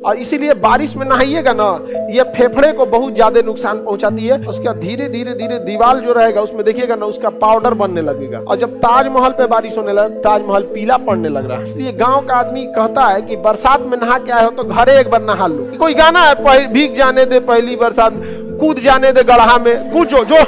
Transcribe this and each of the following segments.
और इसीलिए बारिश में नहाइएगा ना, ये फेफड़े को बहुत ज्यादा नुकसान पहुंचाती है। उसके बाद धीरे धीरे धीरे दीवार जो रहेगा उसमें देखिएगा ना, उसका पाउडर बनने लगेगा। और जब ताजमहल पे बारिश होने लगा, ताजमहल पीला पड़ने लग रहा है। इसलिए गाँव का आदमी कहता है कि बरसात में नहा के आए हो तो घरे एक बार नहा लो। कोई गाना है, भीग जाने दे पहली बरसात, कूद जाने दे गड्ढा में, कूदो जो।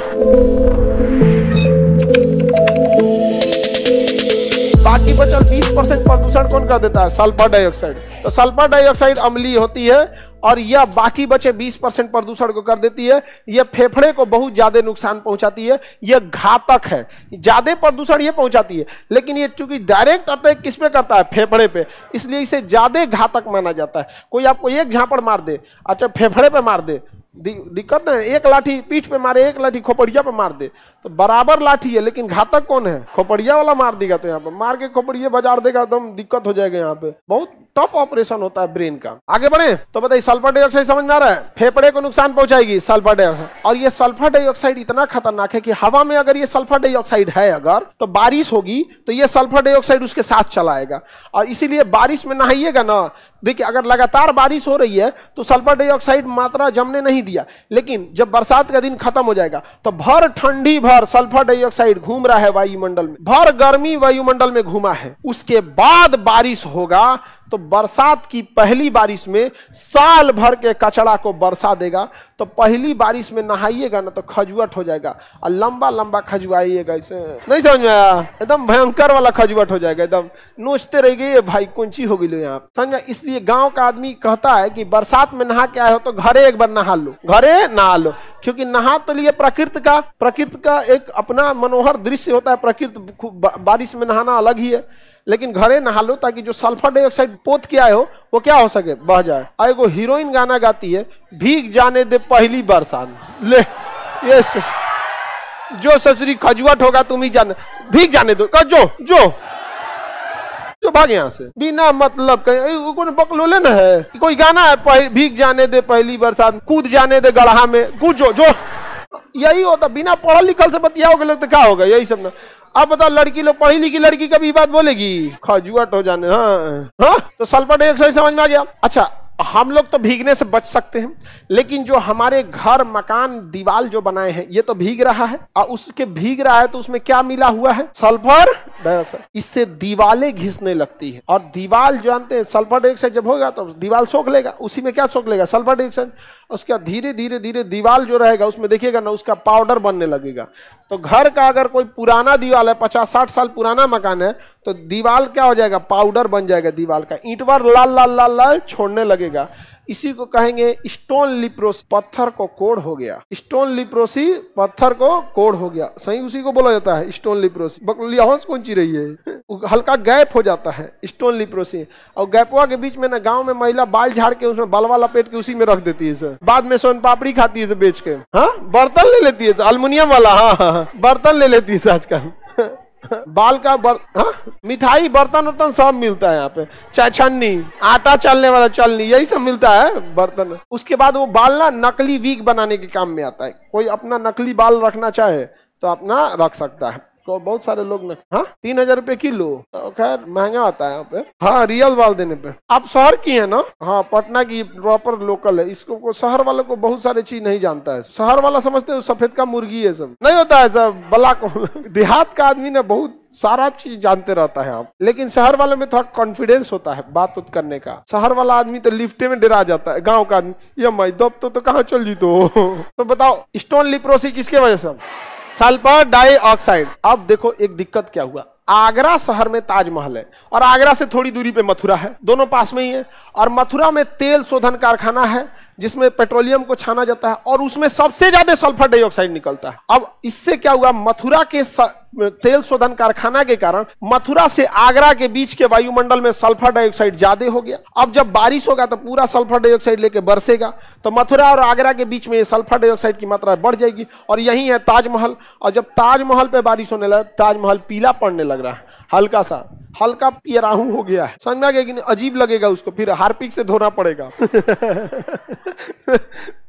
बाकी बचल 20% प्रदूषण कौन कर देता है? Sulphur dioxide. तो सल्फर डाइऑक्साइड अम्लीय होती है और यह बाकी बचे 20% प्रदूषण को कर देती है। यह फेफड़े को बहुत ज्यादा नुकसान पहुंचाती है, यह घातक है। ज्यादा प्रदूषण ये पहुंचाती है, लेकिन ये चूंकि डायरेक्ट अटैक किस पे करता है? फेफड़े पे, इसलिए इसे ज्यादा घातक माना जाता है। कोई आपको एक झापड़ मार दे, अच्छा फेफड़े पे मार दे, दिक्कत नहीं। एक लाठी पीठ पे मारे, एक लाठी खोपड़िया पे मार दे, तो बराबर लाठी है, लेकिन घातक कौन है? खोपड़िया वाला मार देगा तो यहाँ पे मार के खोपड़िया बाजार देगा, एकदम दिक्कत हो जाएगा। यहाँ पे बहुत टफ ऑपरेशन होता है ब्रेन का। आगे बढ़े तो बताइए, सल्फर डाइऑक्साइड समझ में आ रहा है? फेफड़े को नुकसान पहुंचाएगी सल्फर डाइऑक्साइड। और ये सल्फर डाइऑक्साइड इतना खतरनाक है कि हवा में अगर ये सल्फर डाइऑक्साइड है, अगर तो बारिश होगी तो ये सल्फर डाइऑक्साइड उसके साथ चलाएगा। और इसीलिए बारिश में नहाइएगा ना, देखिए अगर लगातार बारिश हो रही है तो सल्फर डाइऑक्साइड मात्रा जमने नहीं दिया, लेकिन जब बरसात का दिन खत्म हो जाएगा तो भर ठंडी भर सल्फर डाइऑक्साइड घूम रहा है वायुमंडल में, भर गर्मी वायुमंडल में घूमा है। उसके बाद बारिश होगा तो बरसात की पहली बारिश में साल भर के कचरा को बरसा देगा। तो पहली बारिश में नहाइएगा ना तो खजुआट हो जाएगा, और लंबा लंबा खजुआइएगा। इसे नहीं समझ में आया? एकदम भयंकर वाला खजुआट हो जाएगा, एकदम नोचते रहिए भाई कौन ची हो गई लो यहाँ समझ। इसलिए गांव का आदमी कहता है कि बरसात में नहा के आए हो तो घरे एक बार नहा लो, घरे नहा लो। क्योंकि नहा तो लिए प्रकृति का एक अपना मनोहर दृश्य होता है। प्रकृति बारिश में नहाना अलग ही है, लेकिन घरे नहा लो ताकि जो सल्फर डाइऑक्साइड पोत के आए हो वो क्या हो सके? बह जाए। और एगो हीरोइन गाना गाती है, भीग जाने दे पहली बरसात। ले ये जो ससुरी खजुआट होगा तुम ही जाने, भीग जाने दो, जो भाग यहाँ से बिना मतलब कहीं बकलोले न है। कोई गाना है, भीग जाने दे पहली बरसात, कूद जाने दे गड्ढा में, कूदो जो। यही होता, बिना पढ़ल लिखल से बतियाओगे लोग तो क्या होगा? यही सब ना। अब बताओ, लड़की लोग, पढ़ी लिखी लड़की कभी बात बोलेगी? खजुआट हो जाने। हाँ तो सल्फर डाइऑक्साइड समझ में आ गया। अच्छा, हम लोग तो भीगने से बच सकते हैं, लेकिन जो हमारे घर मकान दीवार जो बनाए हैं ये तो भीग रहा है, और उसके भीग रहा है तो उसमें क्या मिला हुआ है? Sulphur dioxide. इससे दीवारें घिसने लगती है, और दीवार जानते हैं सल्फर डाइऑक्साइड जब होगा तो दीवार सोख लेगा, उसी में क्या सोख लेगा? Sulphur dioxide. उसके बाद धीरे धीरे धीरे दीवार जो रहेगा उसमें देखिएगा ना, उसका पाउडर बनने लगेगा। तो घर का अगर कोई पुराना दीवार है, 50-60 साल पुराना मकान है, तो दीवार क्या हो जाएगा? पाउडर बन जाएगा दीवार का, ईंटवर लाल लाल लाल लाल छोड़ने लगेगा। इसी को कहेंगे स्टोन लिप्रोसी, पत्थर को कोड़ हो गया। स्टोन लिप्रोसी, पत्थर को कोड़ हो गया, सही उसी को बोला जाता है स्टोन लिप्रोसी। बकलिया हंस कौन सी रही है? हल्का गैप हो जाता है, स्टोन लिप्रोसी। और गैपवा के बीच में ना गांव में महिला बाल झाड़ के उसमें बालवा लपेट के उसी में रख देती है सर, बाद में सोन पापड़ी खाती है बेच के। हाँ, बर्तन ले लेती है अल्मुनियम वाला। हाँ, बर्तन ले लेती है आजकल। बाल का मिठाई, बर्तन वर्तन सब मिलता है यहाँ पे, चाहे छन्नी, आटा चलने वाला छन्नी, यही सब मिलता है बर्तन। उसके बाद वो बाल ना नकली वीक बनाने के काम में आता है। कोई अपना नकली बाल रखना चाहे तो अपना रख सकता है। तो बहुत सारे लोग ना, हाँ 3000 रुपए किलो, तो खैर महंगा आता है यहाँ पे। हाँ, रियल बाल देने पे। आप शहर की है ना? हाँ, पटना की प्रॉपर लोकल है। इसको शहर वालों को बहुत सारे चीज नहीं जानता है। शहर वाला समझते हैं सफेद का मुर्गी है, सब नहीं होता है सब बला को। देहात का आदमी ने बहुत सारा चीज जानते रहता है आप, लेकिन शहर वाले में थोड़ा कॉन्फिडेंस होता है बात करने का। शहर वाला आदमी तो लिफ्टे में डरा जाता है, गांव का आदमी ये माई दब तो कहाँ चल जी। तो बताओ, स्टोन लिप्रोसी किसके वजह से? Sulphur dioxide. अब देखो एक दिक्कत क्या हुआ, आगरा शहर में ताजमहल है और आगरा से थोड़ी दूरी पे मथुरा है, दोनों पास में ही है। और मथुरा में तेल शोधन कारखाना है जिसमें पेट्रोलियम को छाना जाता है और उसमें सबसे ज्यादा सल्फर डाइऑक्साइड निकलता है। अब इससे क्या हुआ, मथुरा के तेल शोधन कारखाना के कारण मथुरा से आगरा के बीच के वायुमंडल में सल्फर डाइऑक्साइड ज्यादा हो गया। अब जब बारिश होगा तो पूरा सल्फर डाइऑक्साइड लेके बरसेगा, तो मथुरा और आगरा के बीच में सल्फर डाइऑक्साइड की मात्रा बढ़ जाएगी। और यही है ताजमहल। और जब ताजमहल पे बारिश होने लगा, ताजमहल पीला पड़ने लग रहा है, हल्का पियराहू हो गया है। समझ में आ गया कि नहीं? अजीब लगेगा उसको, फिर हार्पिक से धोना पड़ेगा।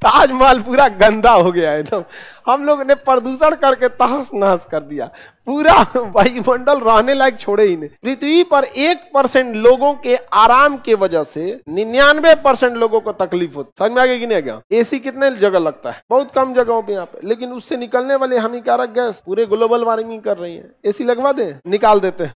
ताजमहल पूरा गंदा हो गया है एकदम। हम लोग ने प्रदूषण करके तहस नहस कर दिया, पूरा वायुमंडल रहने लायक छोड़े ही नहीं। पृथ्वी पर 1% लोगों के आराम के वजह से 99% लोगों को तकलीफ होती। समझ में आ गया कि नहीं गया? एसी कितने जगह लगता है? बहुत कम जगहों पे यहाँ पे, लेकिन उससे निकलने वाले हानिकारक गैस पूरे ग्लोबल वार्मिंग कर रही है। एसी लगवा दे, निकाल देते हैं।